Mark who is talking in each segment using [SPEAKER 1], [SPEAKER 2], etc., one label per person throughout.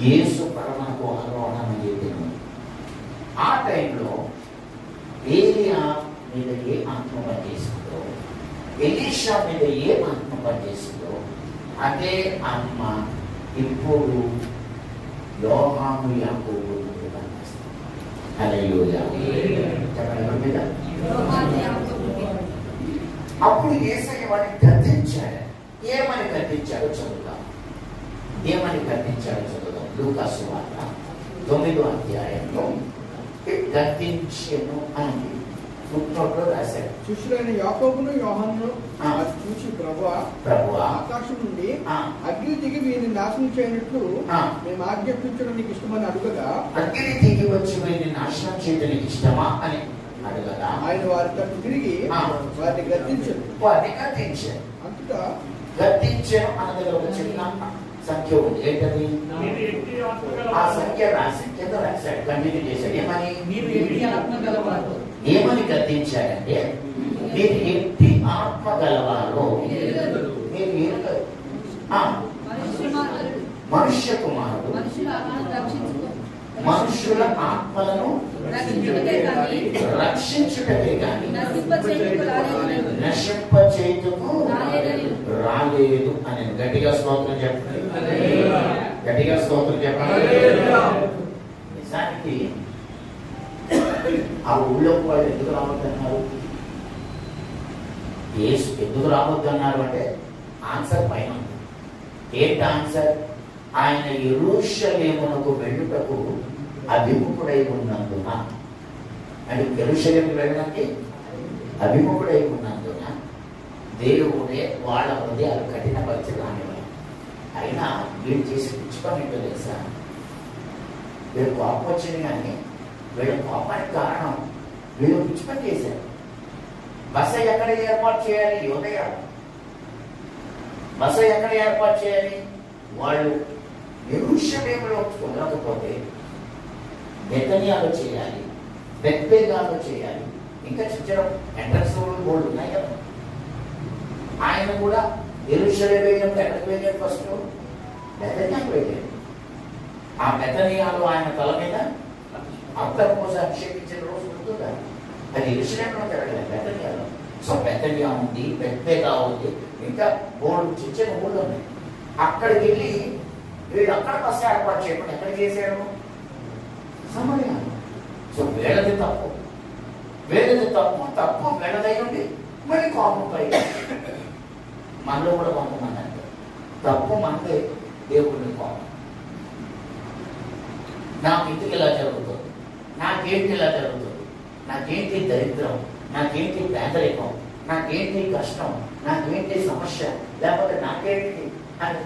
[SPEAKER 1] యేసు పరమకు ఆరోహణ చేద్దాము. ఆ టైంలో ఏలియా మీద ఏ ఆత్మ పనిచేసిందో, ఎలీషా మీద ఏ ఆత్మ పనిచేసిందో అదే ఆత్మ ఇప్పుడు యోహాను యాకోబు మీద పనిచేస్తుంది. హల్లెలూయా. చెప్పండి. అప్పుడు యేసయ్య వాడిని గద్దించాడు. ఏమని గద్దించాడో చదువుతాం. లూకా సువార్త 9వ అధ్యాయంలో గద్దించెను అని ఫుట్నోట్లో రాశాడు.
[SPEAKER 2] శిష్యులైన యాకోబును యోహానును చూసి ప్రభువా ఆకాశం నుండి అగ్ని దిగి వీరిని నాశనం చేయనట్లు మేము ఆజ్ఞాపించడం నీకు ఇష్టమని అడుగగా,
[SPEAKER 1] అగ్ని దిగి వచ్చి వీరిని నాశనం చేయడం నీకు ఇష్టమా అని అడగగా
[SPEAKER 2] ఆయన వారి తట్టు తిరిగి వారిని గద్దించాడు.
[SPEAKER 1] అంతటా గద్దించాను అన్న దగ్గర ఒక చిన్న సంఖ్య ఉంది. ఏంటది? ఆ సంఖ్య రాసి కింద రాశాడు, కంటిన్యూ చేశాడు. ఏమని గద్దించాడంటే, మీరు ఎట్టి ఆత్మ గలవారో మీరు మనుష్య కుమారుడు మనుషుల ఆత్మలను రక్షించుటకే గాని నశింపచేయుటకు రాలేదు అని గట్టిగా స్తోత్రం చెప్పండి. నిజానికి ఆ ఊళ్ళోకి వాళ్ళు ఎందుకు రావద్దన్నారు? యేసు ఎందుకు రావద్దన్నారు అంటే ఆన్సర్ పైన ఉంది. ఏంటి ఆన్సర్? ఆయన యెరూషలేమునకు వెళ్ళుటకు అభిముఖుడై ఉన్నందున, అంటే యెరూషలేముకు వెళ్ళడానికి అభిముఖుడై ఉన్నందున దేవుడే వాళ్ళ హృదయాలు కఠినపరిచి రానివ్వాలి. అయినా వీళ్ళు చేసి పిచ్చుకొని ఏంటో తెలుసా? వీళ్ళు కోపం వచ్చింది, కానీ వీళ్ళ కోపానికి కారణం వీళ్ళు పిచ్చుకొని చేశారు. బస ఎక్కడ ఏర్పాటు చేయాలి? యోదయ. బస ఎక్కడ ఏర్పాటు చేయాలి? వాళ్ళు యెరూషలేములో కుదరకపోతే బెతనియాలో చేయాలి, బెత్లెహేములో చేయాలి. ఇంకా చిన్న ఎంట్రన్స్ బోర్డు ఉన్నాయి కదా. ఆయన కూడా యెరూషలేము వెళ్ళినప్పుడు ఎక్కడికి వెళ్ళాడు? ఫస్ట్ బెతనియాకు వెళ్ళాడు. ఆ బెతనియాలో ఆయన తల మీద అత్తరు కోసం అభిషేకించిన రోజు గుర్తుందా? అది యెరూషలేములో జరగలేదు, బెతనియాలో. సో బెతనియా ఉంది, బెత్లెహేము ఉంది, ఇంకా బోర్డు చిన్న ఊళ్ళు ఉన్నాయి. అక్కడికి వెళ్ళి వీళ్ళు అక్కడ బస్సు ఏర్పాటు చేయకుండా ఎక్కడ చేశారు? సమరయ. సో వీళ్ళది తప్పు వీళ్ళదై ఉండి మళ్ళీ కోపం పై మనలో కూడా కొంతమంది అంటే తప్పు మనదే, దేవుడిని కోపం. నాకు ఇంటికి ఇలా జరుగుతుంది, నాకేంటి ఇలా జరుగుతుంది, నాకేంటి దరిద్రం, నాకేంటి పేదరికం, నాకేంటి కష్టం, నాకేంటి సమస్య, లేకపోతే నాకేంటి అని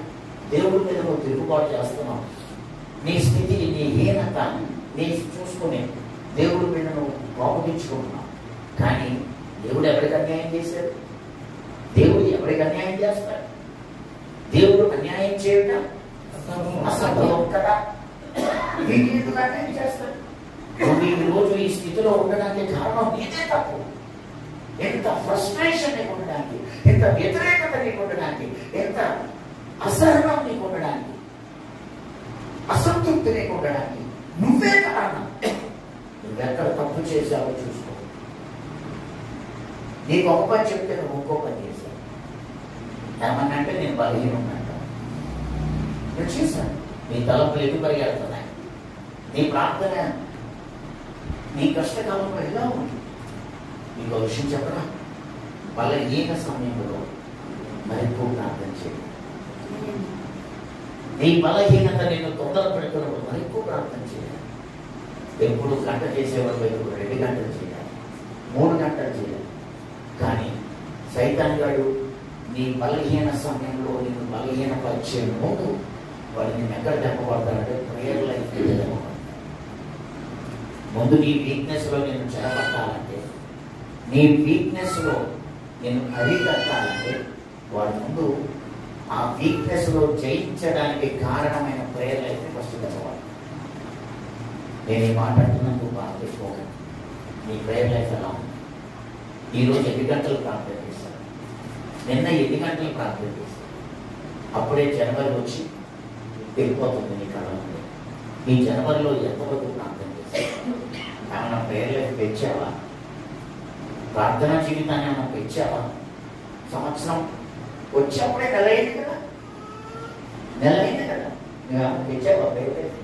[SPEAKER 1] దేవుడి మీద నువ్వు తిరుగుబాటు చేస్తున్నావు. నీ స్థితి, నీ హీనత నీ చూసుకుని దేవుడి మీద నువ్వు కోపగించుకుంటున్నావు. కానీ దేవుడు ఎవరికి అన్యాయం చేశాడు? దేవుడు ఎవరికి అన్యాయం చేస్తాడు? దేవుడు అన్యాయం చేయడం అసంభవం కదా. నీకు ఎందుకు అన్యాయం చేస్తాడు? నువ్వు ఈ రోజు ఈ స్థితిలో ఉండడానికి కారణం నీదే తప్పు. ఎంత ఫ్రస్ట్రేషన్ నీకు ఉండడానికి, ఎంత వ్యతిరేకత నీకు ఉండడానికి, ఎంత అసహనం నీకు ఉండడానికి, అసంతృప్తి నీకు ఉండడానికి నువ్వే కారణం. నువ్వెక్కడ తప్పు చేశావో చూసుకో. నీకు ఒక పని చెప్తే నువ్వు ఇంకో పని చేశావు. ఏమన్నంటే నేను బలహీనం అంటాను. నేను చేశాను. నీ తలపులు ఎటు పరిగెడుతున్నాయి. నీ ప్రార్థన నీ కష్టకాలంలో ఎలా ఉంది? నీకు ఒక విషయం చెప్పరా? బలహీన సమయంలో మరెక్కువ ప్రార్థన చేయాలి. నీ బలహీనత నేను తొందర పెడుతున్నప్పుడు మరెక్కువ ప్రార్థన చేయాలి. ఎప్పుడు గంట చేసేవాళ్ళు ఎప్పుడు 2 గంటలు చేయాలి, 3 గంటలు చేయాలి. కానీ సైతాన్ గాడు నీ బలహీన సమయంలో నేను బలహీనపరిచే ముందు వాడు నేను ఎక్కడ దెబ్బపడతానంటే ప్రేయర్ లైఫ్ దెబ్బపడతాను. ముందు నీ వీక్నెస్లో నేను చెరపట్టాలంటే, నీ వీక్నెస్లో నేను అరికట్టాలంటే వాడి ముందు ఆ వీక్నెస్లో జయించడానికి కారణమైన ప్రేయర్ లైఫ్ ఫస్ట్ దెబ్బపడతాను. నేను ఈ మాట్లాడుతున్నందుకు బాగా తెచ్చుకోకండి. నీ ప్రేయర్ లైఫ్ ఎలా ఉంది? ఈరోజు 8 గంటలు ప్రార్థన చేశాను, నిన్న 8 గంటలు ప్రార్థన చేశాను. అప్పుడే జనవరి వచ్చి వెళ్ళిపోతుంది నీ కళ. ఈ జనవరిలో ఎంతవరకు ప్రార్థన చేశావు? ఏమన్నా ప్రేయర్ లైఫ్ పెంచావా? ప్రార్థనా జీవితాన్ని ఏమన్నా పెంచావా? సంవత్సరం వచ్చేప్పుడే నెల అయింది కదా, నువ్వేమన్నా పెంచావా ప్రేయర్ లైఫ్?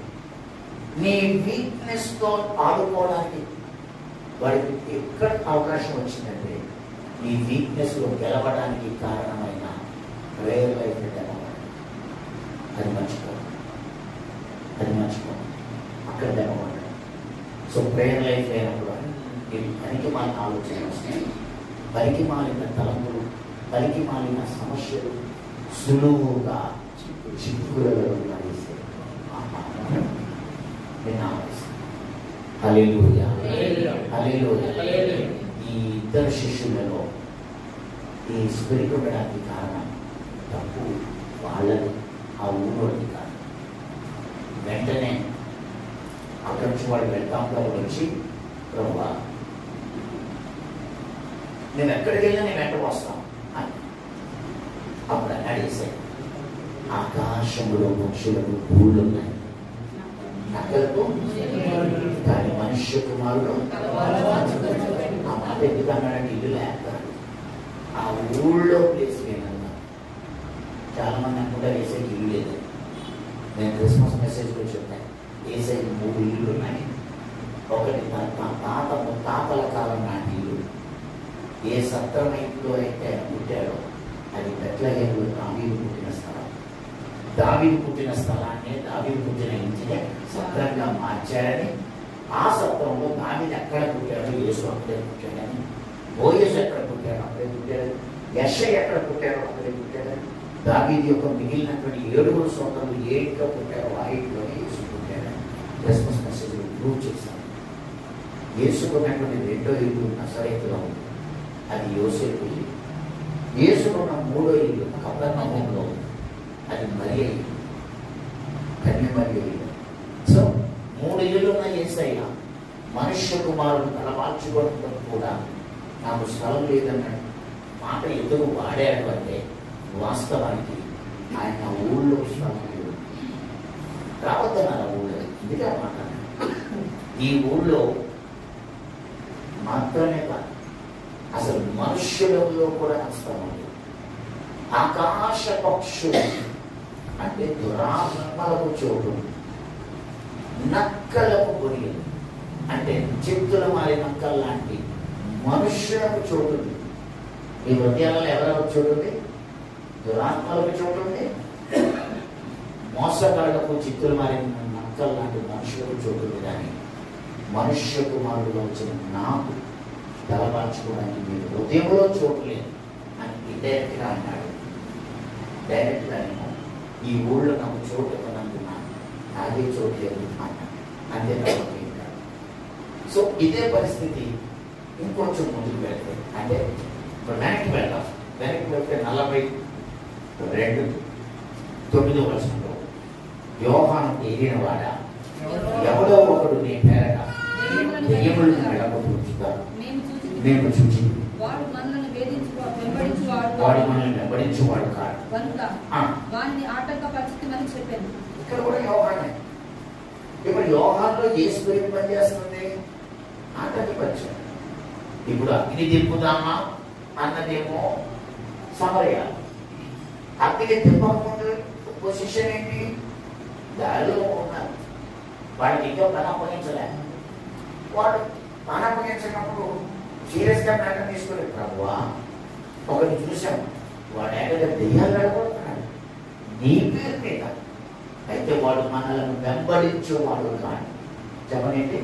[SPEAKER 1] నీ వీక్నెస్ తో ఆడుకోవడానికి వాడికి ఎక్కడ అవకాశం వచ్చిందంటే నీ వీక్నెస్ లో గెలవడానికి కారణమైన ప్రేయర్ లైఫ్ అది మర్చిపో, అక్కడ దెబ్బపడ్డాడు. సో ప్రేయర్ లైఫ్ అయినప్పుడు పనికి మాలిన ఆలోచన వస్తాయి, పనికి మాలిన తలంపులు, పనికి మాలిన సమస్యలు సులువుగా చిక్కులలో పడేసే హల్లెలూయా. ఈ ఇద్దరు శిష్యులలో ఈ స్పిరిట్ ఉండడానికి కారణం తప్పు వాళ్ళది, ఆ ఊరోడికి కాదు. వెంటనే అక్కడి నుంచి వాడు వెళ్తాంలో వచ్చి, ప్రభువా నేను ఎక్కడికి వెళ్ళినా నేను వెంట వస్తాం అని అప్పుడు అన్నాడు యేసయ్య, ఆకాశంలో పక్షులకు పూలు ఉన్నాయి, నక్కలకు కానీ మనుష్య కుమారుడు. ఆ మాట ఎందుకు అన్నాడంటే ఇల్లు లేక ఆ ఊళ్ళో ప్లేస్ లేదన్నా. చాలా మంది అనుకుంటారు యేసయ్యకి ఇల్లు లేదు. నేను క్రిస్మస్ మెసేజ్ కూడా చెప్పాను, యేసయ్యకి 3 ఇల్లు ఉన్నాయి. ఒకటి తాతల కాలం నాటి ఇల్లు, ఏ సత్రమైలో అయితే పుట్టాడో అది బెత్లెహేములో దావీదు పుట్టిన స్థలం. దావీదు పుట్టిన స్థలాన్ని, దావీదు పుట్టిన ఇంటిని సత్రంగా మార్చాడని, ఆ సత్రంలో దావీదు ఎక్కడ పుట్టాడో యేసు అక్కడే పుట్టాడని, బోయస్ ఎక్కడ పుట్టాడో అక్కడే పుట్టాడని, యెషయా ఎక్కడ పుట్టాడో అక్కడే పుట్టాడని, దావీదు యొక్క మిగిలినటువంటి 7 సోదరులు ఏ ఇంట్లో పుట్టారో ఆ ఇంట్లోనే యేసు పుట్టాడని క్రిస్మస్ మెసేజ్ ప్రూవ్ చేశాను. యేసుకున్నటువంటి 2వ ఇల్లు నజరేతులో ఉంది, అది యోసేపు ఇల్లు. యేసుకున్న 3వ ఇల్లు కపెర్నహూములో ఉంది, అది మరియ ఇల్లు, కన్య మరియ ఇల్లు. సో 3 ఇల్లులు ఉన్న యేసయ్య మనుష్య కుమారుడు తలవాల్చుకోవడం కూడా నాకు స్థలం లేదన్నాడు మాట ఎందుకు వాడాడు అంటే, వాస్తవానికి ఆయన ఊళ్ళో స్థలం లేదు, రావద్దన్నారు ఊళ్ళో. ఎందుకే మాట్లాడారు, ఈ ఊళ్ళో మాత్రమే కాదు అసలు మనుష్యులలో కూడా స్థలం లేదు. ఆకాశ పక్షులు అంటే దురాత్మలకు చోటు, నక్కలకు గొరియలు అంటే చిత్తుల మారి నక్కలు లాంటి మనుష్యులకు చోటు. ఈ హృదయాలలో ఎవరెవరికి చోటు ఉంది? దురాత్మలకు చోటు ఉంది, మోసగాళ్లకు చిత్తులు మారిన నక్కలు లాంటి మనుషులకు చోటు ఉంది. కానీ మనుష్య కుమారుడుగా వచ్చిన నాకు తలపాల్చుకోవడానికి మీరు హృదయంలో చోటు లేదు అని ఇండైరెక్ట్గా అన్నాడు. డైరెక్ట్గా నేను ఈ ఊళ్ళో నాకు చోటు కొనందున్నాను, నాకే చోటు లేదు అన్నాడు. అంతే కాబట్టి సో ఇదే పరిస్థితి ఇంకొంచెం ముందుకు వెళ్తే, అంటే ఇప్పుడు వెనక్కి వెళ్తాం. వెనక్కి వెళ్తే 42:9 వచనంలో యోహాను ఏలిన వాడ ఎవడో ఒకడు నీ పేరట దెయ్యములను వెళ్ళగొట్టుతారు మేము చూచి వాడు మనల్ని వెంబడించువాడు కాదు వాడిని ఆటంకపరిచిమని చెప్పాను. ఇక్కడ కూడా యోహానే. ఇప్పుడు యోహాన్లో ఏ స్పిరిట్ పనిచేస్తుంది? ఆటంకపరిచాడు. ఇప్పుడు అగ్ని దింపుదామా అన్నదేమో సమరయ. అగ్ని దింపకముందు పొజిషన్ ఏంటి? దారిలో ఉన్నారు, వాడికి ఇంకా పని అప్పగించలే. వాడు పని అప్పగించినప్పుడు సీరియస్ గా మ్యాటర్ తీసుకుని, ప్రభువా ఒకటి చూసాం, వాడు ఏకంగా దెయ్యాలు వెళ్ళగొడుతున్నాడు నీ పేరు మీద, అయితే వాడు మనలను వెంబడించేవాడు కాదు. చెప్పనేంటి?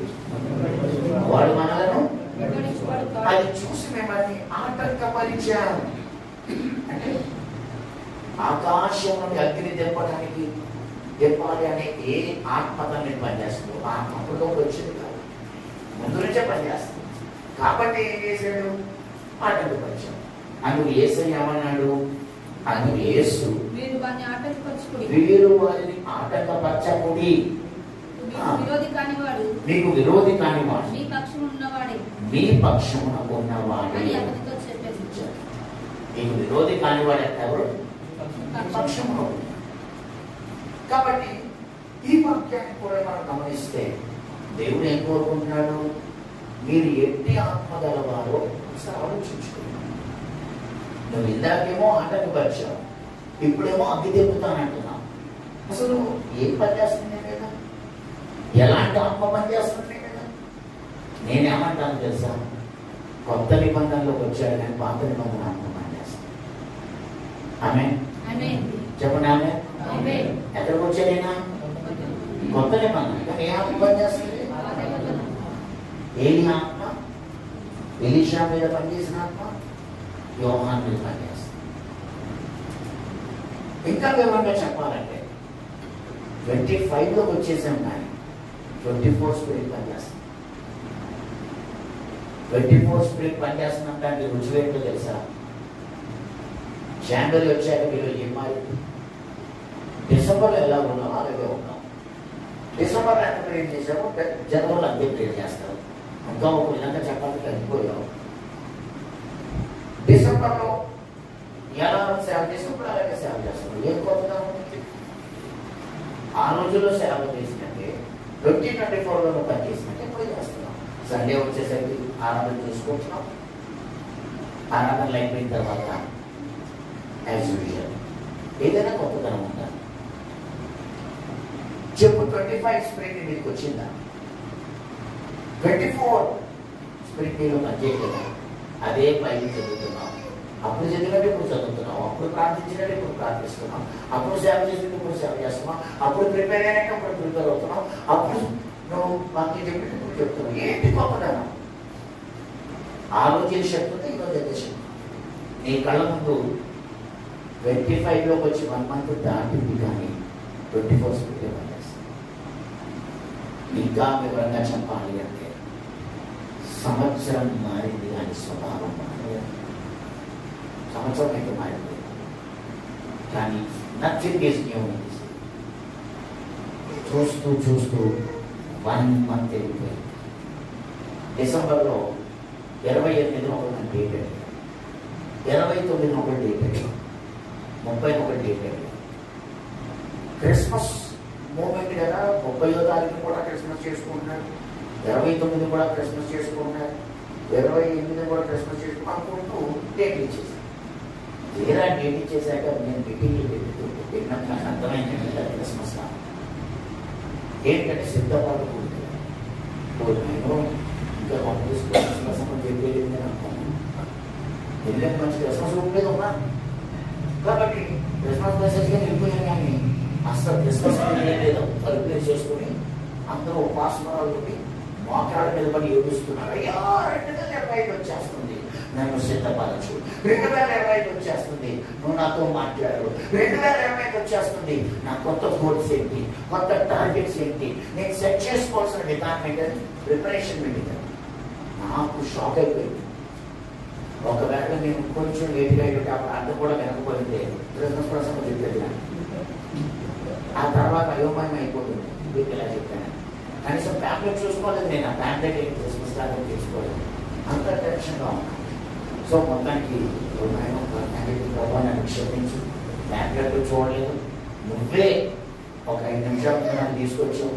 [SPEAKER 1] వాడు మనలను అది చూసి మిమ్మల్ని ఆటంకపరిచాను అంటే ఆకాశం నుండి అగ్ని తెప్పడానికి తెప్పాలి అనే ఏ ఆత్మకం నేను పనిచేస్తుందో ఆ ఆత్మలోకి వచ్చింది కాదు, ముందు నుంచే పనిచేస్తుంది. కాబట్టి ఏం చేశాడు? ఆటంకపరిచాడు. అందుకు యేసయ్య ఏమన్నాడు? అందుకు యేసు వీరు వారిని ఆటంకపరచకుడి, మీకు విరోధి కానివాడు మీ పక్షమున ఉన్నవాడే. మీకు విరోధి కానివాడు ఎవరు? పక్షమున. కాబట్టి ఈ వాక్యాన్ని కూడా మనం గమనిస్తే దేవుడు ఏం కోరుకుంటున్నాడు? మీరు ఎట్టి ఆత్మ గలవారో ఒకసారి ఆలోచించుకున్నాను. నువ్వు ఇందాకేమో ఆటకు పరిచావు, ఇప్పుడేమో అగ్గి తెప్పుతానంటున్నావు. అసలు ఏం పని చేస్తుంది కదా? ఎలాంటి ఆత్మ పని చేస్తుంది కదా? నేనేమంటాను తెలుసా? కొత్త నిబంధనలోకి వచ్చాడు కానీ పాత నిబంధన ఆత్మ పని చేస్తాను. ఆమె చెప్పండి. ఆమె ఎక్కడికి వచ్చాడైనా కొత్త నిబంధన కానీ ఏ ఆత్మ పని చేస్తుంది? ఏలి ఆత్మ, ఎలీషా మీద పనిచేసిన ఆత్మ యోహాను మీద పనిచేస్తుంది. ఇంకా వివరంగా చెప్పాలంటే 25లోకి వచ్చేసాం కానీ 24 స్పిరిట్ పనిచేస్తుంది. 24 స్పిరిట్ పనిచేస్తుందంటే అంటే రుచి ఏంటో తెలుసా? జనవరి వచ్చాక మీరు ఏం మారింది? డిసెంబర్లో ఎలా ఉన్నామో అలాగే ఉన్నాం. డిసెంబర్లో ఎంత ప్రేర్ చేసామో జనవరిలో అంతే ప్రేర్ చేస్తారు. ఇంకా ఒక విధంగా చెప్పాలంటే అయిపోయావు. డిసెంబర్లో ఎలా సేవ చేసినప్పుడు అలాగే సేవ చేస్తాం. ఏం కొత్తగా ఉంది? ఆ రోజుల్లో సేవ చేసినట్టే 2024లో పని చేసినట్టే ఎప్పుడు చేస్తున్నాం. సండే వచ్చేసరికి ఆరాధన చేసుకుంటున్నాం. ఆరాధనలు అయిపోయిన తర్వాత యాజ్ యూజువల్ ఏదైనా కొత్తదనం ఉందా? చెప్పు. 25 స్పిరిట్ మీకు వచ్చిందా? 24 స్పిరిట్ మీరు పనిచేయలేదా? అదే పైకి చదువుతున్నాం. అప్పుడు చదివినట్టు ఇప్పుడు చదువుతున్నాం. అప్పుడు ప్రార్థించినట్టు ఇప్పుడు ప్రార్థిస్తున్నాం. అప్పుడు సేవ చేసినట్టు ఇప్పుడు సేవ చేస్తున్నాం. అప్పుడు ప్రిపేర్ అయినట్టు అప్పుడు ప్రిపేర్ అవుతున్నాం. అప్పుడు నువ్వు మాకు చెప్పినట్టు చెప్తున్నావు. ఏంటి గొప్పదనం? ఆ రోజు ఏ శక్తి ఉంటే ఈరోజు అదే శక్తి. నీ కళ్ళ ముందు 25లోకి వచ్చి 1 మంత్ దాటింది కానీ 24 స్పిరిట్ పనిచేస్తుంది. ఇంకా వివరంగా చెప్పాలి అంటే సంవత్సరం మారింది కానీ స్వభావం మారలేదు. సంవత్సరం అయితే మారింది కానీ నథింగ్ ఈజ్ న్యూ. చూస్తూ చూస్తూ 1 మంత్ వెళ్ళిపోయింది. డిసెంబర్లో 28న ఒక డేట్ అడిగారు, 29న ఒక డేట్ అడిగారు, 31 డేట్ అడిగారు. క్రిస్మస్ మూమెంట్ కదా, 30వ తారీఖు కూడా క్రిస్మస్ చేసుకుంటున్నారు, 29 కూడా క్రిస్మస్ చేసుకుంటున్నారు, 28 కూడా క్రిస్మస్ చేసుకుంటూ డేట్ ఇచ్చేసారు. తీరా డేట్ ఇచ్చేసాక నేను మీటింగ్లు పెట్టుకుంటే నాకు అర్థమైంది క్రిస్మస్ ఏంటంటే సిద్ధపాటు నేను ఇంకా క్రిస్మస్ అని చెప్పేది అనుకున్నాను. వెళ్ళేది మంచి క్రిస్మస్ ఊపేది ఉన్నా కాబట్టి క్రిస్మస్ మెసేజ్గా వెళ్ళిపోయాను కానీ అసలు క్రిస్మస్ లేదు. తలుపులు చేసుకుని అందరూ ఉపాసనాలతోటి మోకాళ్ళ మీద పడి ఏడుస్తున్నారు. అయ్యా 2025 వచ్చేస్తుంది, నన్ను సిద్ధపరచు. 2025 వచ్చేస్తుంది, నువ్వు నాతో మాట్లాడు. 2025 వచ్చేస్తుంది, నా కొత్త గోల్స్ ఏంటి, కొత్త టార్గెట్స్ ఏంటి, నేను సెట్ చేసుకోవాల్సిన విధానం ఏంటని ప్రిపరేషన్ పెట్టింది. నాకు షాక్ అయిపోయింది. ఒకవేళ నేను కొంచెం లేట్గా అయ్యి అప్పుడు అర్థం కూడా వినకపోయింది క్రిస్మస్ ప్రసంగం చెప్పేది. ఆ తర్వాత అయోమయం అయిపోతుంది. మీకు ఇలా చెప్పాను, కనీసం ప్యాంప్లెట్ చూసుకోలేదు. నేను ఆ ప్యాంప్లెట్ క్రిస్మస్ లాగా తీసుకోలేదు, అంత టెన్షన్గా ఉన్నాను. సో మొత్తానికి నన్ను క్షమించు, ప్యాంప్లెట్ చూడలేదు, నువ్వే ఒక 5 నిమిషాలు నన్ను తీసుకొచ్చావు.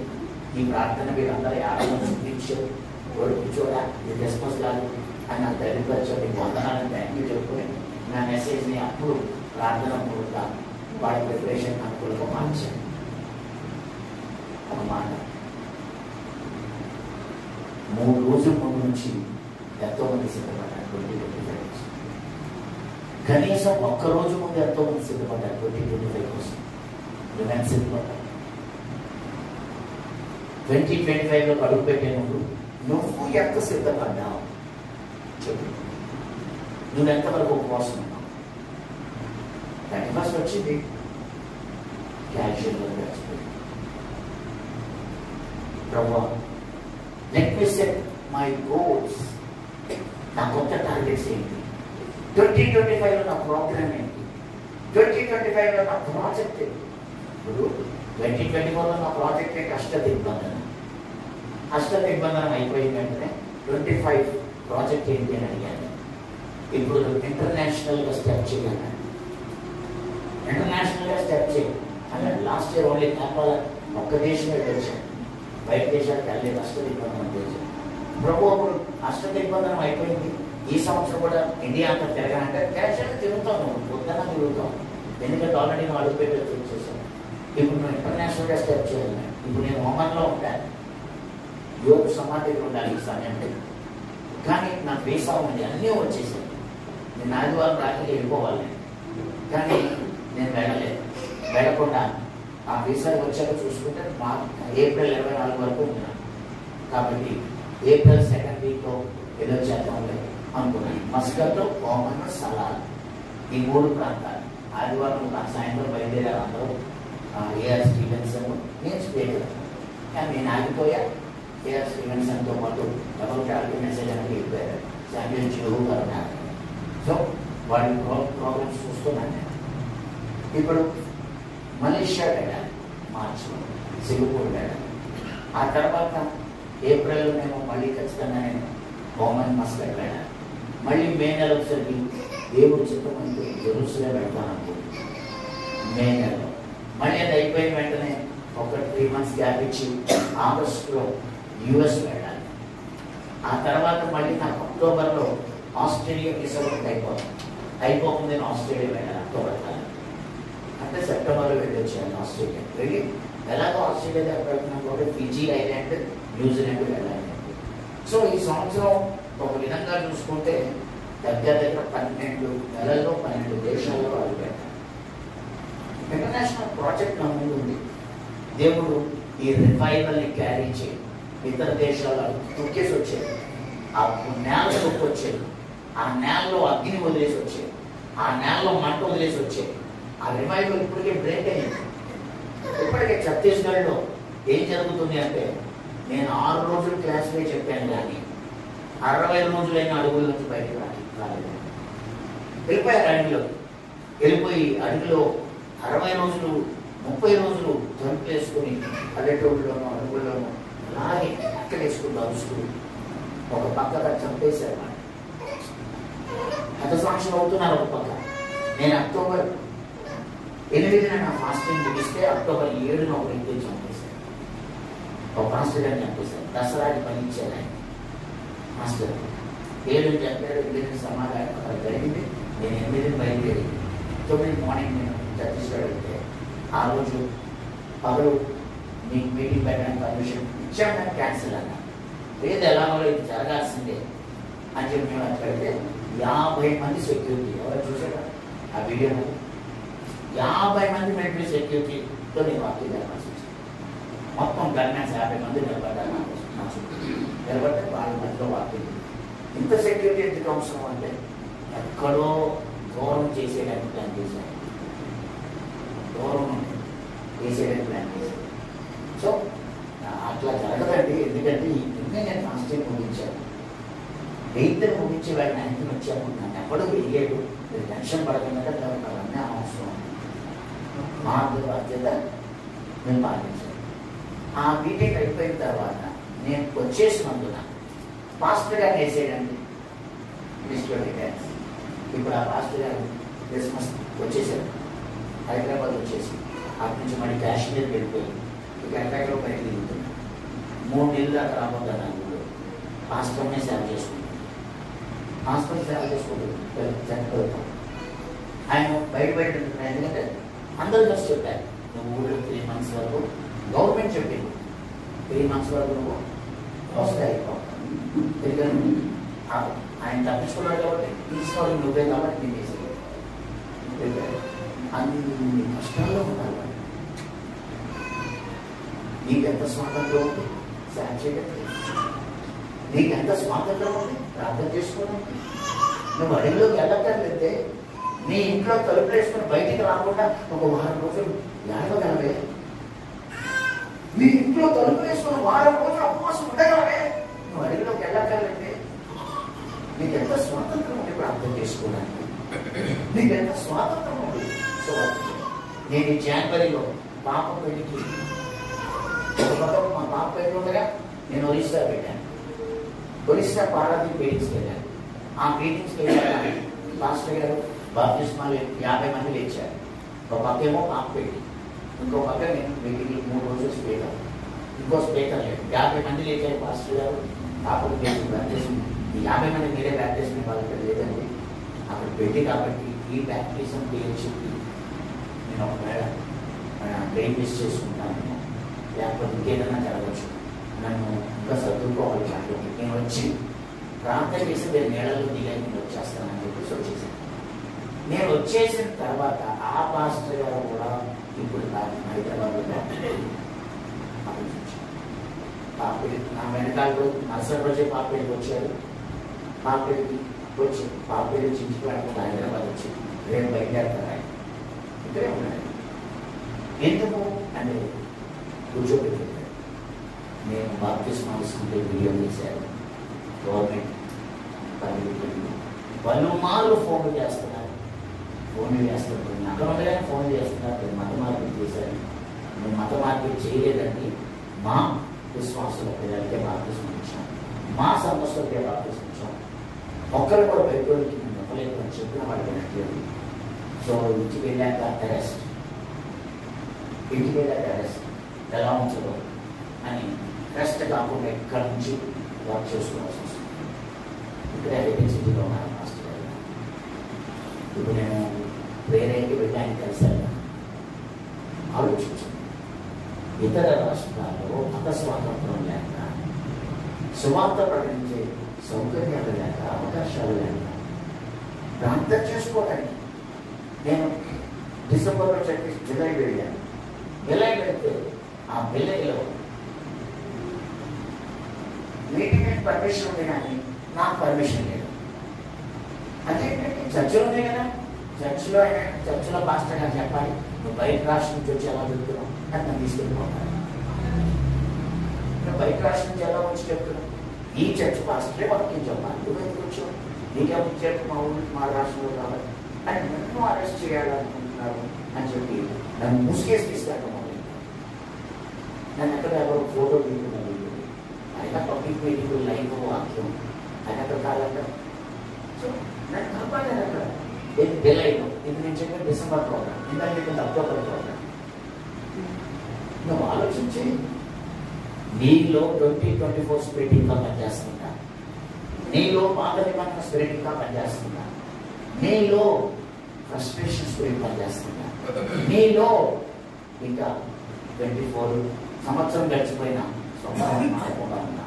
[SPEAKER 1] ఈ ప్రార్థన మీరందరూ ఆడమని చూపించావు. కొడుకు చూడా ఇది క్రిస్మస్ లాగా అని నాకు ధైర్యపరిచావు. నీకు వందనాలను థ్యాంక్ యూ చెప్పుకుని నా మెసేజ్ని అప్పుడు ప్రార్థన పూర్తిగా వాడి ప్రిపరేషన్ అనుకూలంగా మార్చాను. ఒక మాట, 3 రోజుల ముందు నుంచి ఎంతో మంది సిద్ధపడ్డారు 2025 కోసం. కనీసం ఒక్కరోజు ముందు ఎంతో మంది సిద్ధపడ్డారు 2025 కోసం. నువ్వెంత సిద్ధపడ్డావు? 2025లో అడుగు పెట్టే ముందు నువ్వు ఎంత సిద్ధపడ్డావు చెప్పు. నువ్వెంతవరకు ఉపవాసం ఉన్నావు? 31st వచ్చింది, క్యాజువల్గా గడిచిపోయింది. ప్రభువా, let me set my goals. నా కొత్త టార్గెట్స్ ఏంటి? 2025లో నా ప్రోగ్రామ్ ఏంటి? 2025లో నా ప్రాజెక్ట్ ఏంటి? ఇప్పుడు 2024లో నా ప్రాజెక్ట్ ఏంటి? అష్టదిగ్బంధనం. అష్టదిగ్బంధనం అయిపోయిన వెంటనే 25 ప్రాజెక్ట్ ఏంటి అని అడిగాను. ఇప్పుడు ఇంటర్నేషనల్గా స్టెప్ చేయాలి. ఇంటర్నేషనల్గా స్టెప్ చేయాలి అంటే లాస్ట్ ఇయర్ ఓన్లీ నేపాల్ ఒక్క దేశం వెళ్ళొచ్చాను, బయట దేశాలకు వెళ్ళలేదు. అష్టదిగ్బంధనం చేశాను. ప్రభు అప్పుడు అష్టదిగ్బంధనం అయిపోయింది. ఈ సంవత్సరం కూడా ఇండియా అంతా తిరగాలంటే క్యాషువల్గా తిరుగుతాను, పొద్దున తిరుగుతాం. ఎందుకంటే ఆల్రెడీ నేను అడుగు పెట్టి చూసేసాను. ఇప్పుడు నేను ఇంటర్నేషనల్గా స్టెప్ చేయాలి. ఇప్పుడు నేను ఒమన్లో ఉంటాను, యోగ సమాధిలో ఉండాలి ఈ సమయంలో. కానీ నాకు వీసా ఉంది, అన్నీ వచ్చేసాయి. నేను ఆదివారం రాత్రి వెళ్ళిపోవాలి, కానీ నేను వెళ్ళలేదు. వెళ్ళకుండా ఆ వీసా వచ్చాక చూసుకుంటే ఏప్రిల్ 24 వరకు ఉన్నాను. కాబట్టి ఏప్రిల్ 2nd వీక్లో ఏదో చేద్దాం అనుకున్నాను. మస్కత్, ఓమన్, సలాల్ ఈ 3 ప్రాంతాలు. ఆదివారం సాయంత్రం బయలుదేరారు అందరూ. ఏఆర్ స్టీవెన్సన్, నేను స్పీకర్. కానీ నేను ఆగిపోయా. ఏఆర్ స్టీవెన్సన్తో పాటు ఎవరికి మెసేజ్ అనేది వెళ్ళిపోయారు. శామ్యూల్ జిహూ గారు. సో వాళ్ళ ప్రోగ్రామ్స్ చూస్తున్నాను నేను. ఇప్పుడు మలేషియా వెళ్ళాలి, మార్చిలో సింగపూర్ వెళ్ళాలి. ఆ తర్వాత ఏప్రిల్లో నేను మళ్ళీ ఖచ్చితంగా నేను ఓమన్, మస్కట్ వెళ్ళాలి. మళ్ళీ మే నెల ఒకసారి దేవుడు చిత్తమంటే జెరూసలేం వెళ్తాను అనుకుంటున్నాను. మే నెలలో మళ్ళీ అది అయిపోయిన వెంటనే ఒక 3 months గ్యాప్ ఇచ్చి ఆగస్టులో యుఎస్ వెళ్ళాలి. ఆ తర్వాత మళ్ళీ నాకు అక్టోబర్లో ఆస్ట్రేలియా వీసా అయిపోతుంది. నేను ఆస్ట్రేలియా వెళ్ళాలి అక్టోబర్ కాలం. అంటే సెప్టెంబర్లో వెళ్ళి వచ్చాను ఆస్ట్రేలియా. వెళ్ళి ఎలాగో ఆస్ట్రేలియా దగ్గర వెళ్తున్నాను కాబట్టి ఫిజీ ఐలాండ్, న్యూజిలాండ్ వెళ్ళాలి. సో ఈ సంవత్సరం ఒక విధంగా చూసుకుంటే దగ్గర 12 నెలల్లో 12 దేశాల్లో అడుగుపెట్టాను. ఇంటర్నేషనల్ ప్రాజెక్ట్ నా ముందు ఉంది. దేవుడు ఈ రివైవల్ని క్యారీ చేయి, ఇతర దేశాల్లో తొక్కేసి వచ్చేది, ఆ నేల తొక్కి వచ్చేది, ఆ నేలలో అగ్ని వదిలేసి వచ్చేది, ఆ నేలలో మంట వదిలేసి వచ్చేది. ఆ రివైవల్ ఇప్పటికే బ్రేక్ అయ్యింది. ఇప్పటికే ఛత్తీస్గఢ్లో ఏం జరుగుతుంది అంటే, నేను 6 రోజులు క్లాస్లో చెప్పాను, కానీ 60 రోజులైన అడుగుల నుంచి బయటకు రాలేదు. వెళ్ళిపోయారు అడవిలో. వెళ్ళిపోయి అడవిలో 60 రోజులు 30 రోజులు జంపులు వేసుకుని పల్లెటూళ్ళలోనూ అడవుల్లోనూ అలాగే అక్కడేసుకుని అరుసుకుని ఒక పక్కగా చంపేశారు. హతసాక్షులు అవుతున్నారు ఒక పక్క. నేను అక్టోబర్ 8న నా ఫాస్టింగ్ ముగిస్తే అక్టోబర్ 7న ఒక వ్యక్తిని చంపేశాను. ఒక మాస్టర్ గారిని చంపేశారు. దసరాకి పని ఇచ్చారు ఆయన మాస్టర్. 7 చెప్పారు, 8 సమాధానం అక్కడ జరిగింది. నేను 8 బయలుదేరి 9 మార్నింగ్ నేను ఛత్తీస్గఢ్ వెళ్తే, ఆ రోజు పగలు మీకు మీటింగ్ పెట్టడానికి పర్మిషన్ ఇచ్చాను, కానీ క్యాన్సిల్ అన్నా. లేదు ఎలాగో ఇది జరగాల్సిందే అని చెప్పి మేము అది పెడితే 50 మంది సెక్యూరిటీ, ఎవరు చూసారా ఆ వీడియోలో, 50 మంది మిలిటరీ సెక్యూరిటీతో నేను వాక్యం జరగాల్సి వచ్చింది. మొత్తం గవర్నమెంట్స్ 50 మంది నిలబడ్డారు నా చుట్టూ. నిలబడితే వాళ్ళ మధ్యలో వాక్యం. ఇంత సెక్యూరిటీ ఎందుకు అవసరం అంటే ఎక్కడో దూరం చేసేయడానికి ప్లాన్ చేశాను. దూరం చేసేయడానికి ప్లాన్ చేశాను. సో అట్లా జరగదండి. ఎందుకంటే ఇంకే నేను ఫాస్టింగ్ ముగించాను. 8th ముగించి వాడు 9th వచ్చాను. నన్ను ఎక్కడో వేయలేదు. మీరు టెన్షన్ పడకుండా అవన్నీ అవసరం. మా బాధ్యత మేము పాటించాను. ఆ మీటింగ్ అయిపోయిన తర్వాత నేను వచ్చేసినందున పాస్టర్ గారు వేసేయడండి లిస్ట్లో పెట్టాను. ఇప్పుడు ఆ పాస్టర్ గారు క్రిస్మస్ వచ్చేసారు, హైదరాబాద్ వచ్చేసి అక్కడి నుంచి మళ్ళీ కాశ్మీర్కి వెళ్ళిపోయి ఇక ఎక్కడెక్కడో బయటకు దిగుతున్నాను. 3 నెలలు దాకా రాబోతాను. నాకు పాస్టర్నే సేవ చేసుకుంటాను. పాస్టర్ సేవ చేసుకుంటాను. ఆయన బయట ఎందుకంటే అందరూ కలిసి చెప్పారు, నువ్వు ఊళ్ళో 3 months వరకు గవర్నమెంట్ చెప్పింది 3 months వరకు నువ్వు వస్తాయి. ఎందుకంటే ఆయన తప్పించుకున్నాడు కాబట్టి తీసుకోవాలి నువ్వే కాబట్టి నేను చేసేది. అన్ని కష్టాల్లో ఉన్నారు. నీకెంత స్వాతంత్రం ఉంది సేవ చేయడానికి, నీకెంత స్వాతంత్రం ఉంది ప్రార్థన చేసుకోవడానికి. నువ్వు అడవిలోకి వెళ్ళక్కర్లేదే, నీ ఇంట్లో తలుపులు వేసుకుని బయటికి రాకుండా ఒక 1 వారం రోజులు ఏడవగలవే. నీ ఇంట్లో తలుపులు వేసుకుని 1 వారం రోజులు ఉపవాసం ఉండగలవే. నువ్వు అడవిలోకి వెళ్ళక్కర్లేదే. నీకెంత స్వాతంత్రం ఉంది ప్రార్థన చేసుకోవడానికి, నీకెంత స్వాతంత్రం ఉంది. సో నేను ఈ జనవరిలో పాప పెళ్లికి మా పాప పెళ్లి ఉండగా నేను ఒరిస్సా పెట్టాను. ఒరిస్సా పారాదీప్ మీటింగ్స్కి వెళ్ళాను. ఆ మీటింగ్స్కి వెళ్ళాక పాస్టర్ గారు బాప్తిస్మాలు 50 మంది లేచారు. ఒక పక్కేమో పాప పెళ్లి, ఇంకో పక్క నేను వీటికి 3 రోజులు స్పీకర్, ఇంకో స్పీకర్ లేదు. 50 మంది లేచారు పాస్టర్ గారు. అప్పుడు మీరు బ్యాప్టిజం, ఈ 50 మంది మీరే బ్యాప్టిజం వాళ్ళకి లేదండి, అక్కడ పెట్టి కాబట్టి ఈ బ్యాప్టిజం పేరు చెప్పి నేను ఒకవేళ బ్రెయిన్ మిస్ చేసుకుంటాను, లేకపోతే ఇంకేదైనా జరగచ్చు, నన్ను ఇంకా చదువుకోవాలి కాబట్టి నేను వచ్చి ప్రార్థన చేసి మీరు నీళ్ళలో దిగాలి, నేను వచ్చేస్తానని చెప్పేసి వచ్చేసాను. నేను వచ్చేసిన తర్వాత ఆ పాస్టర్ గారు కూడా ఇప్పుడు హైదరాబాద్లో పాపిడి నా వెనకాల మరుసటి రోజే పాపిడికి వచ్చారు. పాపిడికి వచ్చి పాపిడి చించుకోవడానికి హైదరాబాద్ వచ్చి రేపు బయలుదేరుతారు. ఇక్కడే ఉన్నాయి. ఎందుకు అంటే కూర్చోబెట్టారు. నేను బాప్తిస్మా తీసుకుంటే వీడియో తీశాను. గవర్నమెంట్ పలుమార్లు ఫోన్లు చేస్తున్నారు. అక్కడ ఉండగానే ఫోన్ చేస్తున్నారు. మత మార్పిడి చేశారు. నేను మత మార్పిడి చేయలేదండి, మా విశ్వాసుల పిల్లలకే బాప్తిస్మా ఇచ్చాం, మా సంస్థలకే బాప్తిస్మా ఇచ్చాం, ఒక్కరు కూడా బయటకి నేను చెప్పలేదు అని చెప్పిన వాళ్ళు వినట్లేదు. సో ఇంటికి వెళ్ళాక అరెస్ట్, ఎలా ఉంచదు అని రెస్ట్ కాకుండా ఎక్కడి నుంచి వర్క్ చేసుకోవాల్సి వస్తుంది. ఇక్కడే సిటీలో ఉన్నాను మాస్టర్ గారు. ఇప్పుడు నేను వేరేకి వెళ్ళడానికి కలిసాను. ఆలోచించాను, ఇతర రాష్ట్రాల్లో మత స్వాతంత్రం లేక, సువార్త ప్రకటించే సౌకర్యాలు లేక, అవకాశాలు లేక ప్రాంతం చేసుకోవడానికి నేను డిసెంబర్లో చెప్పి జులై వెళ్ళాను. జులై వెళ్తే ఆ పిల్లల్లో మీటింగ్ పర్మిషన్ ఉంది కానీ నాకు పర్మిషన్ లేదు. అదేంటంటే చర్చిలో ఉంది కదా, చర్చిలో పాస్టర్ గారు చెప్పాలి, నువ్వు బయట రాష్ట్రం నుంచి వచ్చి ఎలా చెప్తున్నావు అని నన్ను తీసుకెళ్ళిపోతాను. నువ్వు బయట రాష్ట్రం నుంచి ఎలా వచ్చి చెప్తున్నావు, ఈ చర్చ్ పాస్టరే వాక్యం చెప్పాలి, నువ్వు ఎందుకు వచ్చావు, నీకెవరు చెప్పు మా ఊరికి మా రాష్ట్రంలో కాబట్టి అని నన్ను అరెస్ట్ చేయాలనుకుంటున్నారు అని చెప్పి నన్ను ముసుగేసి తీసుకెళ్ళడం. నన్ను ఎక్కడ ఎవరు ఫోటో తీసుకున్నారు, అయినా పబ్లిక్ మీటింగ్ లైవ్ వాక్యం ఆయన అక్కడ కాదంటారు. సో నన్ను కాపాడారు అక్కడ. ఇది జులైలో, ఇది నేను చెప్పిన డిసెంబర్ ప్రోగ్రామ్, ఇంకా చెప్పింది అక్టోబర్ ప్రోగ్రామ్. నువ్వు ఆలోచించి నీలో 2024 స్పిరిట్ ఇంకా పనిచేస్తుందా, నీలో పాత నిబంధన స్పిరిట్ ఇంకా పనిచేస్తుందా, నీలో ఫ్రస్ట్రేషన్ స్పిరిట్ పనిచేస్తుందా, నీలో ఇంకా 24 సంవత్సరం గడిచిపోయినా స్వభావం మారకుండా ఉన్నా.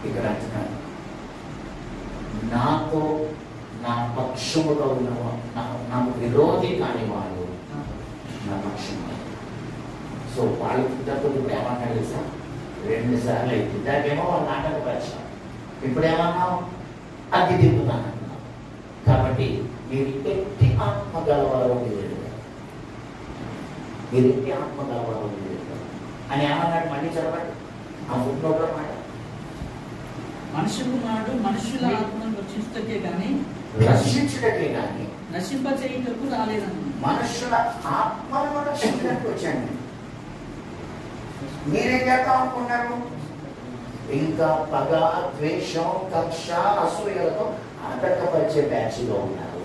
[SPEAKER 1] ఇక్కడ అంటున్నాను, నాతో నా పక్షముగా ఉన్న నాకు విరోధి కాని వాళ్ళు నా పక్షం. సో వాళ్ళు పుట్టప్పుడు ఇప్పుడు ఏమన్నా తెలుసా, 2 సార్లు అయితే ఇందాకేమో వాళ్ళు నాటకపరిచారు, ఇప్పుడు ఏమన్నావు అది దిగుతానంటున్నావు. కాబట్టి మీరు ఎట్టి ఆత్మ గలవారో మీరు ఎట్టి ఆత్మ గలవారో అని ఏమన్నాడు, మళ్ళీ చదవండి ఆ ఫుట్నోట్లో మాట.
[SPEAKER 3] మనుషులు నాడు మనుషుల ఆత్మను రక్షించుటకే కానీ నశింపచేయుటకు రాలేదండి.
[SPEAKER 1] మనుషుల ఆత్మను రక్షించడానికి వచ్చాను. మీరేం చేద్దాం అనుకున్నారు, ఇంకా పగ, ద్వేషం, కక్ష, అసూయలతో ఆటంకపరిచే బ్యాచ్లో ఉన్నారు.